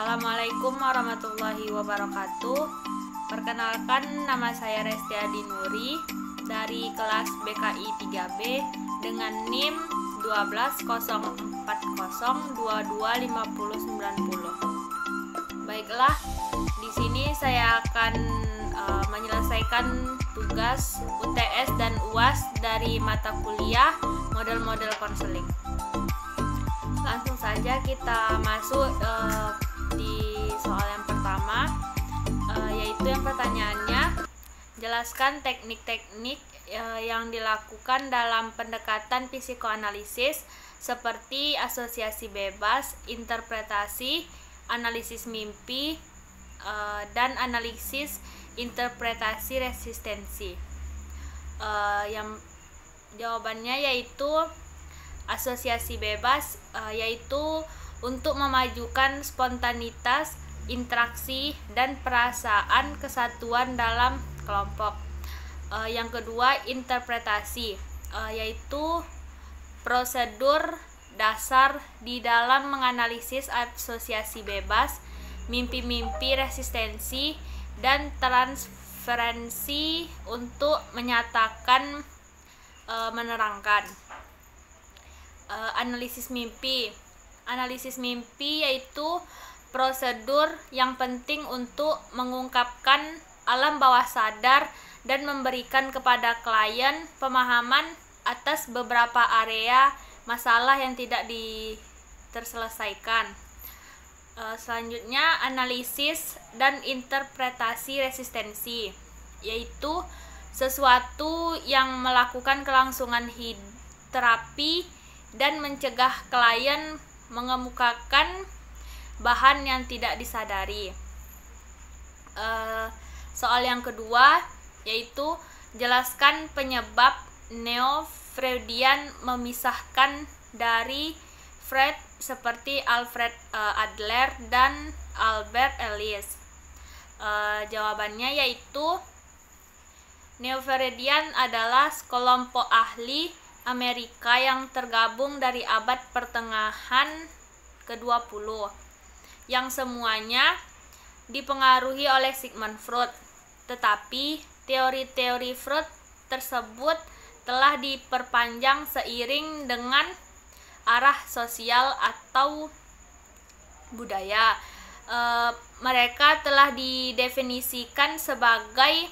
Assalamualaikum warahmatullahi wabarakatuh. Perkenalkan, nama saya Resti Adi Nuri dari kelas BKI 3B dengan NIM 120402259090. Baiklah, di sini saya akan menyelesaikan tugas UTS dan UAS dari mata kuliah model-model konseling. Langsung saja kita masuk di soal yang pertama, yaitu yang pertanyaannya, jelaskan teknik-teknik yang dilakukan dalam pendekatan psikoanalisis seperti asosiasi bebas, interpretasi, analisis mimpi, dan analisis interpretasi resistensi. Yang jawabannya yaitu asosiasi bebas, yaitu untuk memajukan spontanitas, interaksi, dan perasaan kesatuan dalam kelompok. Yang kedua, interpretasi, yaitu prosedur dasar di dalam menganalisis asosiasi bebas, mimpi-mimpi resistensi, dan transferensi untuk menyatakan, menerangkan. Analisis mimpi yaitu prosedur yang penting untuk mengungkapkan alam bawah sadar dan memberikan kepada klien pemahaman atas beberapa area masalah yang tidak terselesaikan. Selanjutnya, analisis dan interpretasi resistensi, yaitu sesuatu yang melakukan kelangsungan terapi dan mencegah klien mengemukakan bahan yang tidak disadari. Soal yang kedua yaitu jelaskan penyebab neo-Freudian memisahkan dari Freud seperti Alfred Adler dan Albert Ellis. Jawabannya yaitu neo-Freudian adalah sekelompok ahli Amerika yang tergabung dari abad pertengahan ke-20 yang semuanya dipengaruhi oleh Sigmund Freud, tetapi teori-teori Freud tersebut telah diperpanjang seiring dengan arah sosial atau budaya. Mereka telah didefinisikan sebagai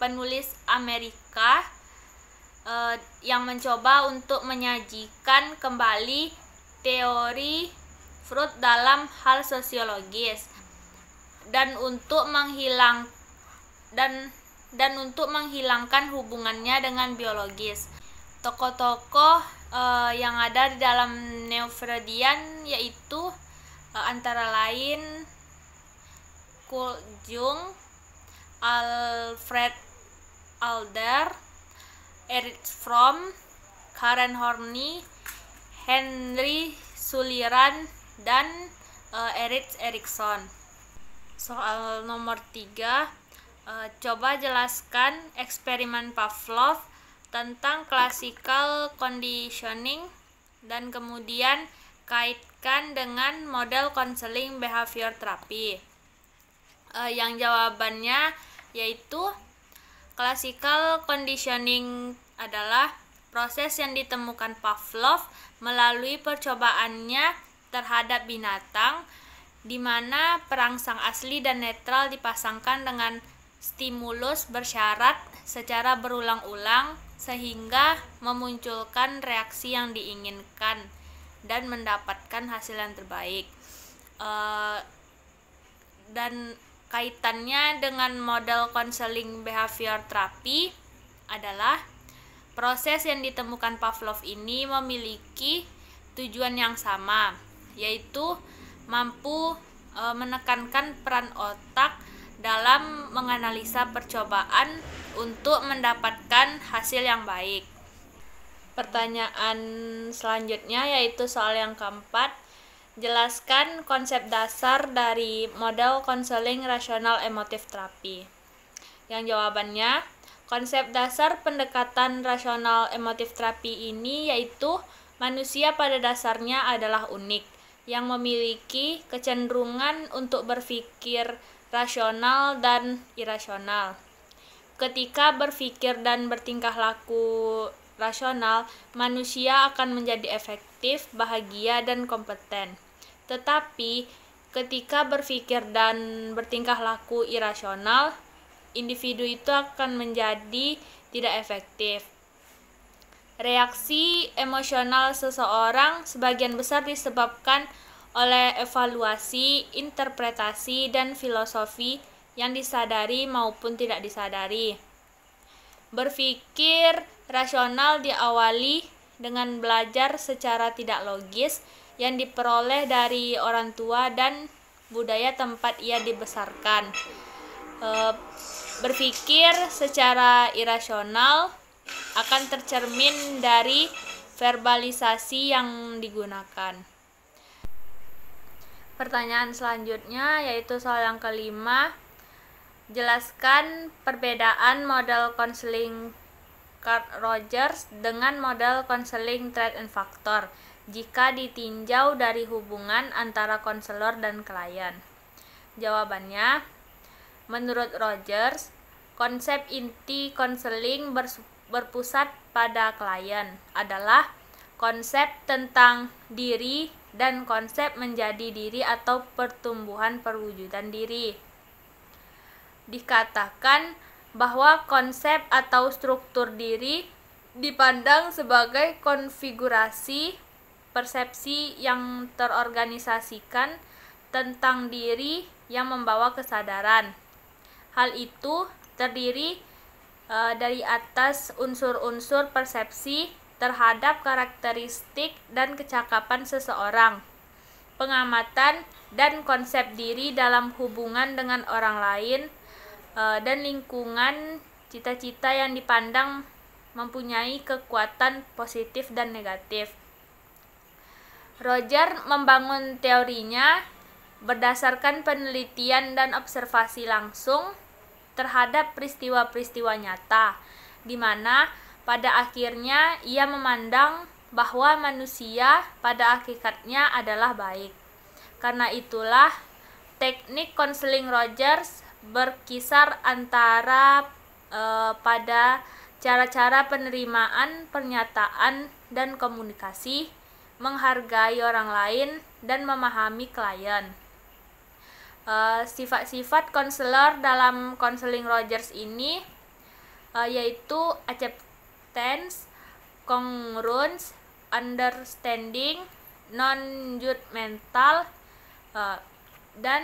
penulis Amerika yang mencoba untuk menyajikan kembali teori Freud dalam hal sosiologis dan untuk menghilangkan hubungannya dengan biologis. Tokoh-tokoh yang ada di dalam neo-Freudian yaitu antara lain Carl Jung, Alfred Adler, Erich Fromm, Karen Horney, Henry Sullivan, dan Erik Erikson. Soal nomor 3, coba jelaskan eksperimen Pavlov tentang classical conditioning dan kemudian kaitkan dengan model konseling behavior therapy. Yang jawabannya yaitu classical conditioning adalah proses yang ditemukan Pavlov melalui percobaannya terhadap binatang, di mana perangsang asli dan netral dipasangkan dengan stimulus bersyarat secara berulang-ulang sehingga memunculkan reaksi yang diinginkan dan mendapatkan hasil yang terbaik. Dan kaitannya dengan model konseling behavior therapy adalah proses yang ditemukan Pavlov ini memiliki tujuan yang sama, yaitu mampu menekankan peran otak dalam menganalisa percobaan untuk mendapatkan hasil yang baik. Pertanyaan selanjutnya yaitu soal yang keempat, jelaskan konsep dasar dari model konseling rasional emotif terapi. Yang jawabannya, konsep dasar pendekatan rasional emotif terapi ini yaitu manusia pada dasarnya adalah unik, yang memiliki kecenderungan untuk berpikir rasional dan irasional. Ketika berpikir dan bertingkah laku rasional, manusia akan menjadi efektif, bahagia, dan kompeten. Tetapi, ketika berpikir dan bertingkah laku irasional, individu itu akan menjadi tidak efektif. Reaksi emosional seseorang sebagian besar disebabkan oleh evaluasi, interpretasi, dan filosofi yang disadari maupun tidak disadari. Berpikir rasional diawali dengan belajar secara tidak logis yang diperoleh dari orang tua dan budaya tempat ia dibesarkan. Berpikir secara irasional akan tercermin dari verbalisasi yang digunakan. Pertanyaan selanjutnya yaitu soal yang kelima. Jelaskan perbedaan model konseling Carl-Rogers dengan model konseling Threat and Factor jika ditinjau dari hubungan antara konselor dan klien. Jawabannya, menurut Rogers, konsep inti konseling berpusat pada klien adalah konsep tentang diri dan konsep menjadi diri atau pertumbuhan perwujudan diri. Dikatakan bahwa konsep atau struktur diri dipandang sebagai konfigurasi persepsi yang terorganisasikan tentang diri yang membawa kesadaran. Hal itu terdiri dari atas unsur-unsur persepsi terhadap karakteristik dan kecakapan seseorang, pengamatan dan konsep diri dalam hubungan dengan orang lain, dan lingkungan cita-cita yang dipandang mempunyai kekuatan positif dan negatif. Roger membangun teorinya berdasarkan penelitian dan observasi langsung terhadap peristiwa-peristiwa nyata, di mana pada akhirnya ia memandang bahwa manusia pada hakikatnya adalah baik. Karena itulah teknik konseling Rogers berkisar antara pada cara-cara penerimaan, pernyataan, dan komunikasi, menghargai orang lain, dan memahami klien. Sifat-sifat konselor dalam konseling Rogers ini yaitu acceptance, congruence, understanding, non-judgmental, dan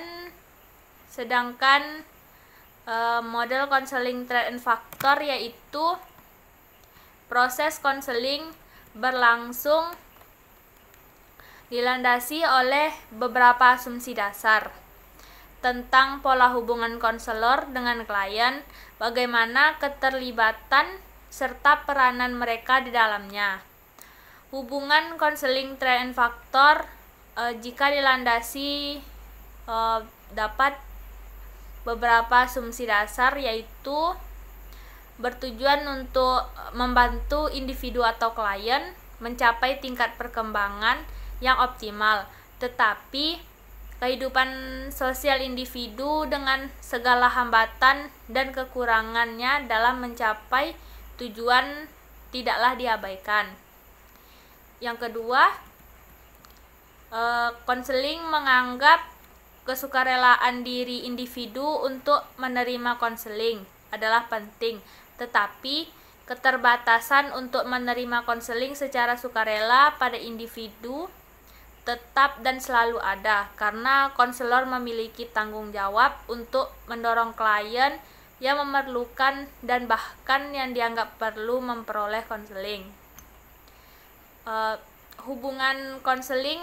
sedangkan model konseling Threat and Factor yaitu proses konseling berlangsung dilandasi oleh beberapa asumsi dasar tentang pola hubungan konselor dengan klien, bagaimana keterlibatan serta peranan mereka di dalamnya. Hubungan konseling Threat and Factor jika dilandasi dapat beberapa asumsi dasar, yaitu bertujuan untuk membantu individu atau klien mencapai tingkat perkembangan yang optimal, tetapi kehidupan sosial individu dengan segala hambatan dan kekurangannya dalam mencapai tujuan tidaklah diabaikan. Yang kedua, konseling menganggap kesukarelaan diri individu untuk menerima konseling adalah penting, tetapi keterbatasan untuk menerima konseling secara sukarela pada individu tetap dan selalu ada, karena konselor memiliki tanggung jawab untuk mendorong klien yang memerlukan dan bahkan yang dianggap perlu memperoleh konseling. Hubungan konseling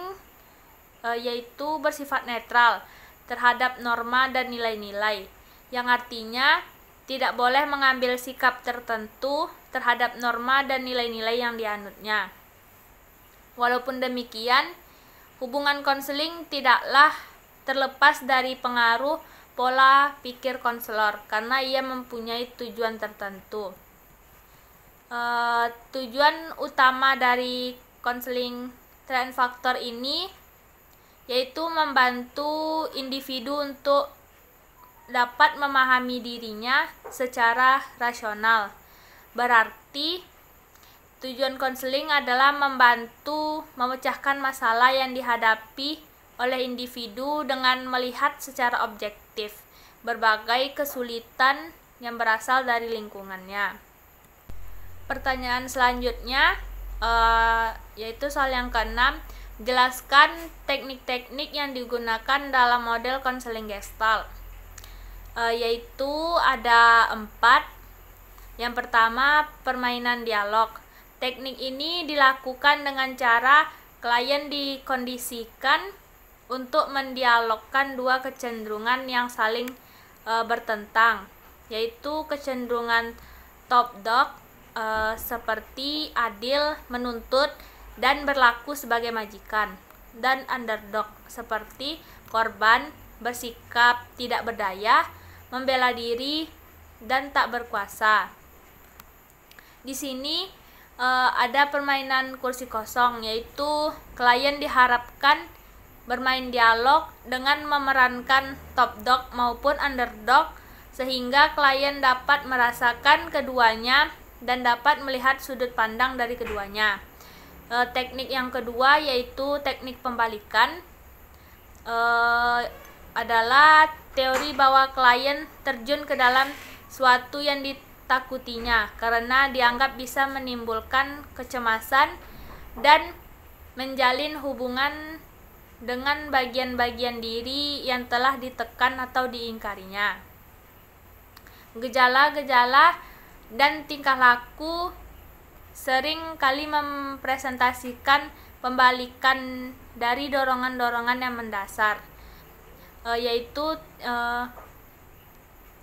yaitu bersifat netral terhadap norma dan nilai-nilai, yang artinya tidak boleh mengambil sikap tertentu terhadap norma dan nilai-nilai yang dianutnya. Walaupun demikian, hubungan konseling tidaklah terlepas dari pengaruh pola pikir konselor karena ia mempunyai tujuan tertentu. Tujuan utama dari konseling Threat and Factor ini yaitu membantu individu untuk dapat memahami dirinya secara rasional. Berarti tujuan konseling adalah membantu memecahkan masalah yang dihadapi oleh individu dengan melihat secara objektif berbagai kesulitan yang berasal dari lingkungannya. Pertanyaan selanjutnya yaitu soal yang keenam, jelaskan teknik-teknik yang digunakan dalam model konseling Gestalt. Yaitu ada 4. Yang pertama, permainan dialog. Teknik ini dilakukan dengan cara klien dikondisikan untuk mendialogkan dua kecenderungan yang saling bertentang, yaitu kecenderungan top dog seperti adil, menuntut, dan berlaku sebagai majikan, dan underdog seperti korban, bersikap tidak berdaya, membela diri, dan tak berkuasa. Di sini ada permainan kursi kosong, yaitu klien diharapkan bermain dialog dengan memerankan top dog maupun underdog sehingga klien dapat merasakan keduanya dan dapat melihat sudut pandang dari keduanya. Teknik yang kedua yaitu teknik pembalikan. Adalah teori bahwa klien terjun ke dalam suatu yang ditakutinya karena dianggap bisa menimbulkan kecemasan dan menjalin hubungan dengan bagian-bagian diri yang telah ditekan atau diingkarinya. Gejala-gejala dan tingkah laku sering kali mempresentasikan pembalikan dari dorongan-dorongan yang mendasar, yaitu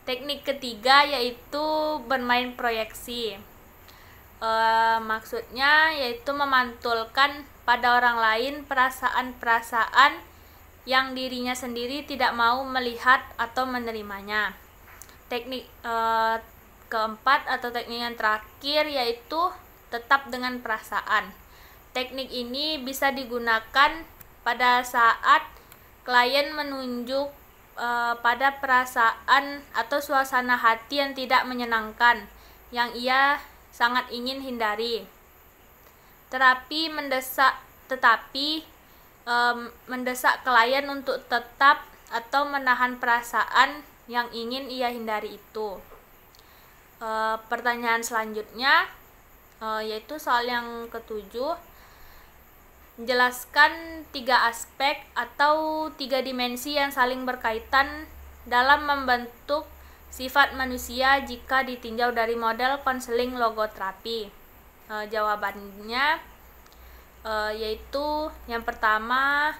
teknik ketiga yaitu bermain proyeksi. Maksudnya yaitu memantulkan pada orang lain perasaan-perasaan yang dirinya sendiri tidak mau melihat atau menerimanya. Teknik keempat atau teknik yang terakhir yaitu tetap dengan perasaan. Teknik ini bisa digunakan pada saat klien menunjuk pada perasaan atau suasana hati yang tidak menyenangkan yang ia sangat ingin hindari. Tetapi mendesak klien untuk tetap atau menahan perasaan yang ingin ia hindari itu. Pertanyaan selanjutnya yaitu soal yang ketujuh, jelaskan 3 aspek atau 3 dimensi yang saling berkaitan dalam membentuk sifat manusia jika ditinjau dari model konseling logoterapi. Jawabannya yaitu yang pertama,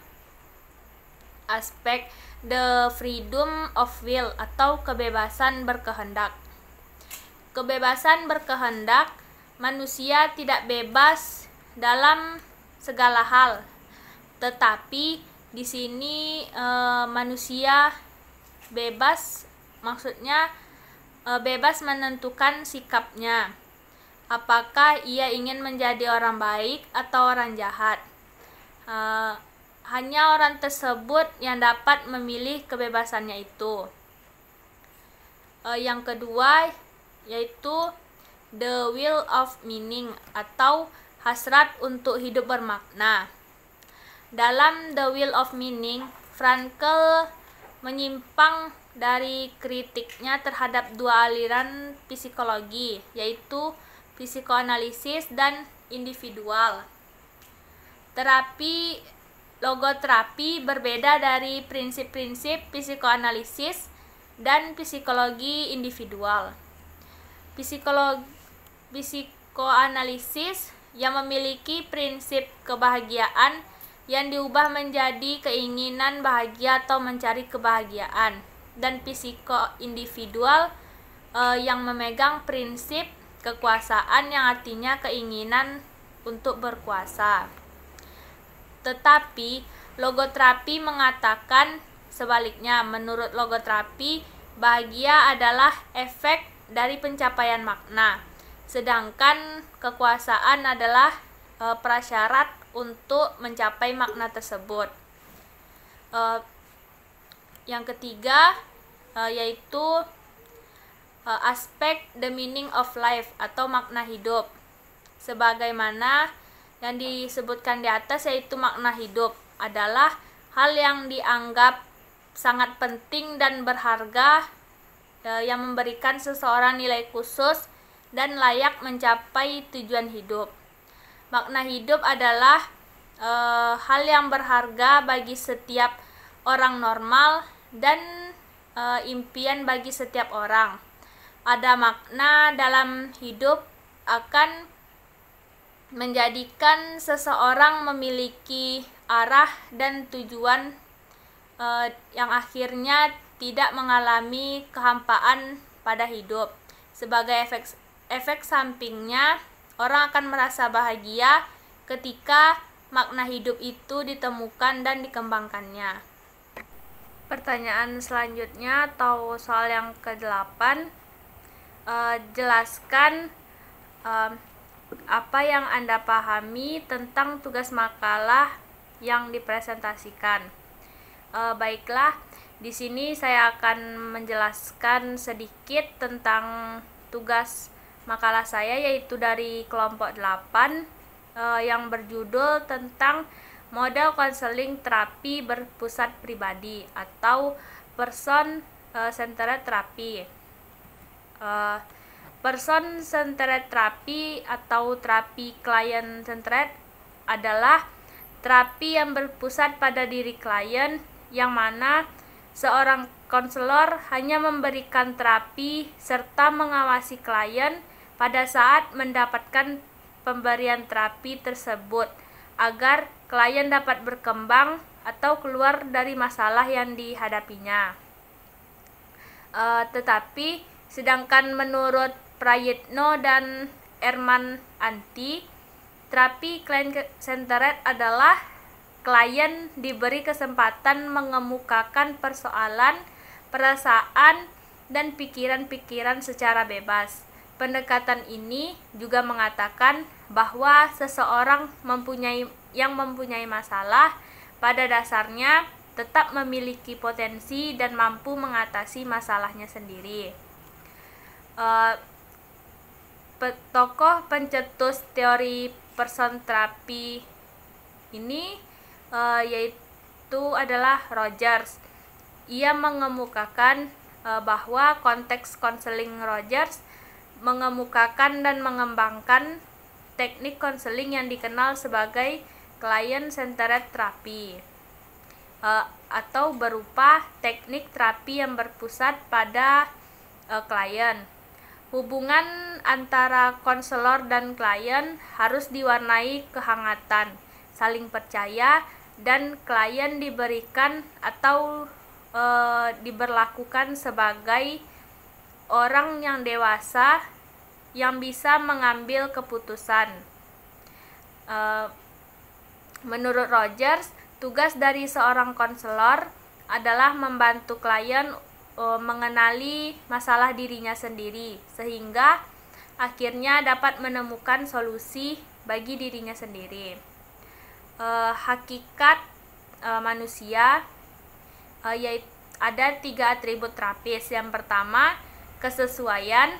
aspek the freedom of will atau kebebasan berkehendak. Kebebasan berkehendak, manusia tidak bebas dalam segala hal, tetapi di sini manusia bebas, maksudnya bebas menentukan sikapnya, apakah ia ingin menjadi orang baik atau orang jahat. Hanya orang tersebut yang dapat memilih kebebasannya itu. Yang kedua yaitu the will of meaning atau hasrat untuk hidup bermakna. Dalam The Will of Meaning, Frankl menyimpang dari kritiknya terhadap dua aliran psikologi, yaitu psikoanalisis dan individual. Logoterapi berbeda dari prinsip-prinsip psikoanalisis dan psikologi individual. Psikoanalisis yang memiliki prinsip kebahagiaan yang diubah menjadi keinginan bahagia atau mencari kebahagiaan, dan psiko-individual yang memegang prinsip kekuasaan yang artinya keinginan untuk berkuasa. Tetapi logoterapi mengatakan sebaliknya. Menurut logoterapi, bahagia adalah efek dari pencapaian makna, sedangkan kekuasaan adalah prasyarat untuk mencapai makna tersebut. Yang ketiga yaitu aspek the meaning of life atau makna hidup. Sebagaimana yang disebutkan di atas, yaitu makna hidup adalah hal yang dianggap sangat penting dan berharga yang memberikan seseorang nilai khusus dan layak mencapai tujuan hidup. Makna hidup adalah hal yang berharga bagi setiap orang normal dan impian bagi setiap orang. Ada makna dalam hidup akan menjadikan seseorang memiliki arah dan tujuan yang akhirnya tidak mengalami kehampaan pada hidup. Sebagai efek sampingnya, orang akan merasa bahagia ketika makna hidup itu ditemukan dan dikembangkannya. Pertanyaan selanjutnya atau soal yang ke-8, jelaskan apa yang Anda pahami tentang tugas makalah yang dipresentasikan. Baiklah, di sini saya akan menjelaskan sedikit tentang tugas makalah saya, yaitu dari kelompok 8 yang berjudul tentang model konseling terapi berpusat pribadi atau person centered therapy. Person centered therapy atau terapi client centered adalah terapi yang berpusat pada diri klien, yang mana seorang konselor hanya memberikan terapi serta mengawasi klien pada saat mendapatkan pemberian terapi tersebut agar klien dapat berkembang atau keluar dari masalah yang dihadapinya. Tetapi sedangkan menurut Prayitno dan Erman Anti, terapi client-centered adalah klien diberi kesempatan mengemukakan persoalan, perasaan, dan pikiran-pikiran secara bebas. Pendekatan ini juga mengatakan bahwa seseorang yang mempunyai masalah pada dasarnya tetap memiliki potensi dan mampu mengatasi masalahnya sendiri. Tokoh pencetus teori person terapi ini yaitu adalah Rogers. Ia mengemukakan bahwa konteks konseling Rogers mengemukakan dan mengembangkan teknik konseling yang dikenal sebagai client-centered therapy atau berupa teknik terapi yang berpusat pada klien. Hubungan antara konselor dan klien harus diwarnai kehangatan, saling percaya, dan klien diberikan atau diberlakukan sebagai orang yang dewasa yang bisa mengambil keputusan. Menurut Rogers, tugas dari seorang konselor adalah membantu klien mengenali masalah dirinya sendiri, sehingga akhirnya dapat menemukan solusi bagi dirinya sendiri. Hakikat manusia yaitu ada 3 atribut terapis. Yang pertama, kesesuaian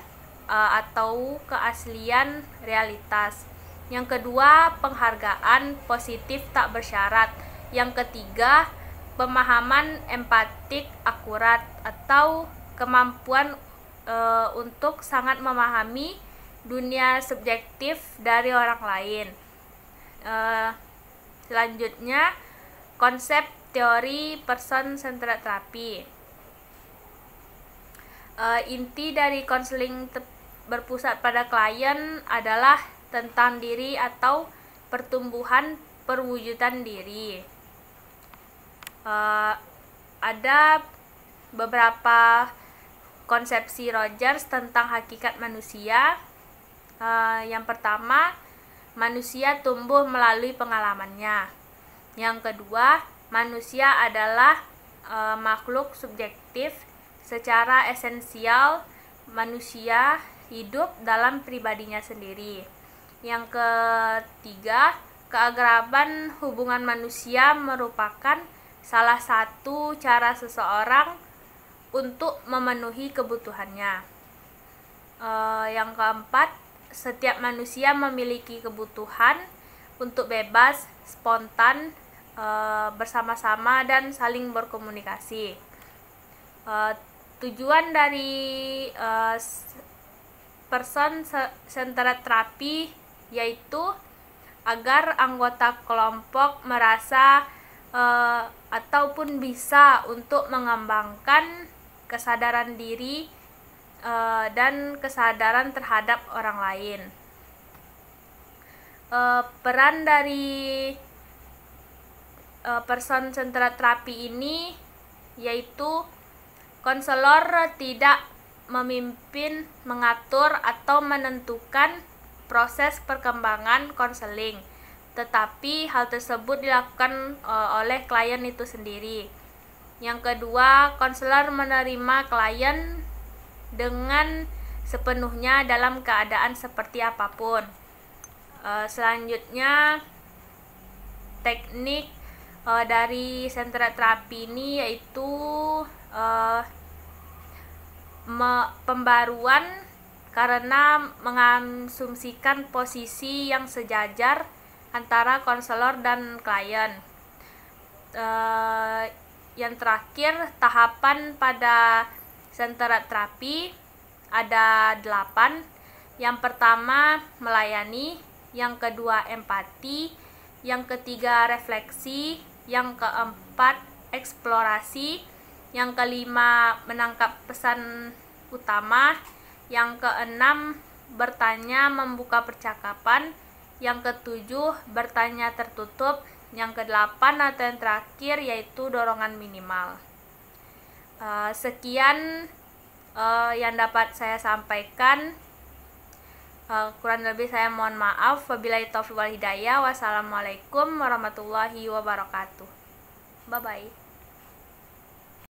atau keaslian realitas. Yang kedua, penghargaan positif tak bersyarat. Yang ketiga, pemahaman empatik akurat atau kemampuan untuk sangat memahami dunia subjektif dari orang lain. Selanjutnya, konsep teori person centered therapy. Inti dari konseling berpusat pada klien adalah tentang diri atau pertumbuhan perwujudan diri. Ada beberapa konsepsi Rogers tentang hakikat manusia. Yang pertama, manusia tumbuh melalui pengalamannya. Yang kedua, manusia adalah makhluk subjektif. Secara esensial, manusia hidup dalam pribadinya sendiri. Yang ketiga, keakraban hubungan manusia merupakan salah satu cara seseorang untuk memenuhi kebutuhannya. Yang keempat, setiap manusia memiliki kebutuhan untuk bebas, spontan, bersama-sama dan saling berkomunikasi. Tujuan dari person-centered therapy yaitu agar anggota kelompok merasa ataupun bisa untuk mengembangkan kesadaran diri dan kesadaran terhadap orang lain. Peran dari person-centered therapy ini yaitu konselor tidak memimpin, mengatur, atau menentukan proses perkembangan konseling, tetapi hal tersebut dilakukan oleh klien itu sendiri. Yang kedua, konselor menerima klien dengan sepenuhnya dalam keadaan seperti apapun. Selanjutnya, teknik dari centered therapy ini yaitu pembaruan karena mengasumsikan posisi yang sejajar antara konselor dan klien. Yang terakhir, tahapan pada centered therapy ada 8. Yang pertama, melayani. Yang kedua, empati. Yang ketiga, refleksi. Yang keempat, eksplorasi. Yang kelima, menangkap pesan utama. Yang keenam, bertanya membuka percakapan. Yang ketujuh, bertanya tertutup. Yang kedelapan atau yang terakhir yaitu dorongan minimal. Sekian yang dapat saya sampaikan. Kurang lebih saya mohon maaf. Wabillahi taufiq wal hidayah. Wassalamualaikum warahmatullahi wabarakatuh. Bye bye.